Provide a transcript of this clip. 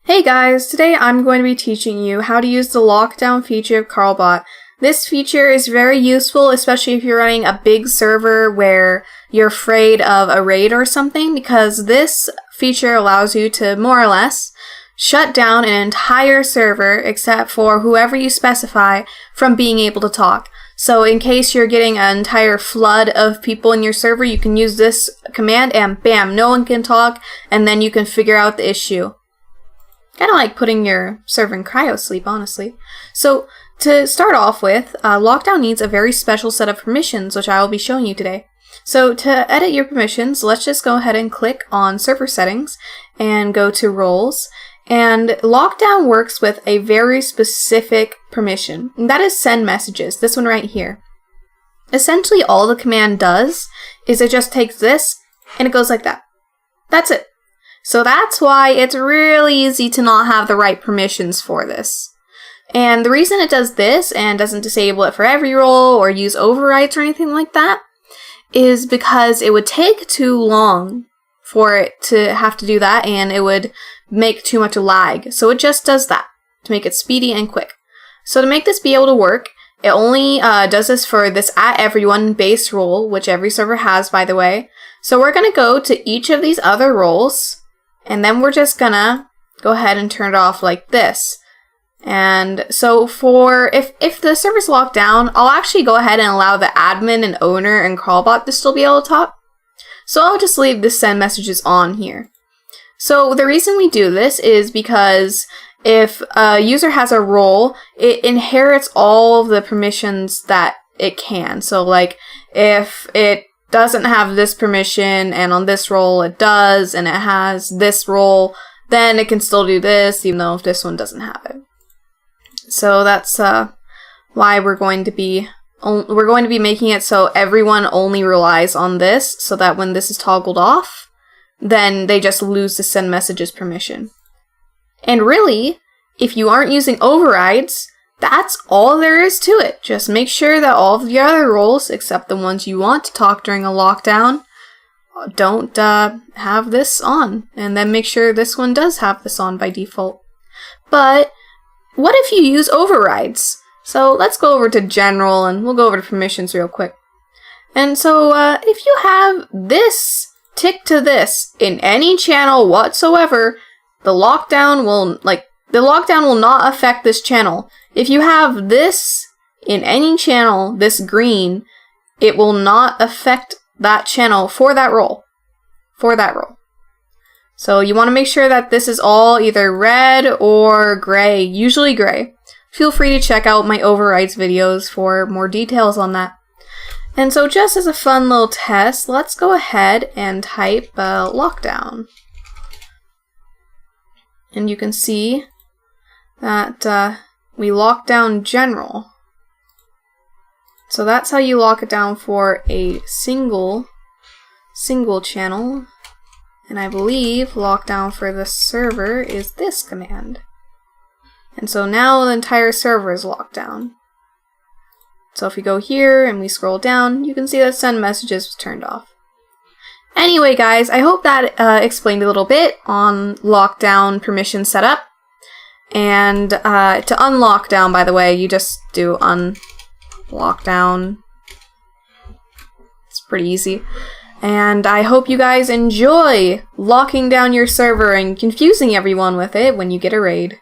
Hey guys, today I'm going to be teaching you how to use the lockdown feature of Carlbot. This feature is very useful, especially if you're running a big server where you're afraid of a raid or something, because this feature allows you to more or less shut down an entire server except for whoever you specify from being able to talk. So in case you're getting an entire flood of people in your server, you can use this command and bam, no one can talk, and then you can figure out the issue. Kind of like putting your server in cryo sleep, honestly. So to start off with, Lockdown needs a very special set of permissions, which I will be showing you today. So to edit your permissions, let's just go ahead and click on Server Settings and go to Roles. And Lockdown works with a very specific permission, and that is send messages, this one right here. Essentially all the command does is it just takes this and it goes like that. That's it. So that's why it's really easy to not have the right permissions for this. And the reason it does this and doesn't disable it for every role or use overrides or anything like that is because it would take too long for it to have to do that, and it would make too much lag. So it just does that to make it speedy and quick. So to make this be able to work, it only does this for this @everyone base role, which every server has, by the way. So we're going to go to each of these other roles, and then we're just gonna go ahead and turn it off like this. And so for, if the server's locked down, I'll actually go ahead and allow the admin and owner and Carlbot to still be able to talk. So I'll just leave the send messages on here. So the reason we do this is because if a user has a role, it inherits all of the permissions that it can. So like if it doesn't have this permission and on this role it does, and it has this role, then it can still do this even though if this one doesn't have it. So that's why we're going to be making it so everyone only relies on this, so that when this is toggled off, then they just lose the send messages permission. And really, if you aren't using overrides, that's all there is to it. Just make sure that all of the other roles, except the ones you want to talk during a lockdown, don't have this on. And then make sure this one does have this on by default. But what if you use overrides? So let's go over to General and we'll go over to Permissions real quick. And so if you have this tick to this in any channel whatsoever, the lockdown will not affect this channel. If you have this in any channel, this green, it will not affect that channel for that role. So you want to make sure that this is all either red or gray, usually gray. Feel free to check out my overrides videos for more details on that. And so just as a fun little test, let's go ahead and type lockdown. And you can see that we lock down General. So that's how you lock it down for a single channel. And I believe lockdown for the server is this command. And so now the entire server is locked down. So if we go here and we scroll down, you can see that send messages was turned off. Anyway guys, I hope that explained a little bit on lockdown permission setup. And to unlock down, by the way, you just do unlockdown. It's pretty easy. And I hope you guys enjoy locking down your server and confusing everyone with it when you get a raid.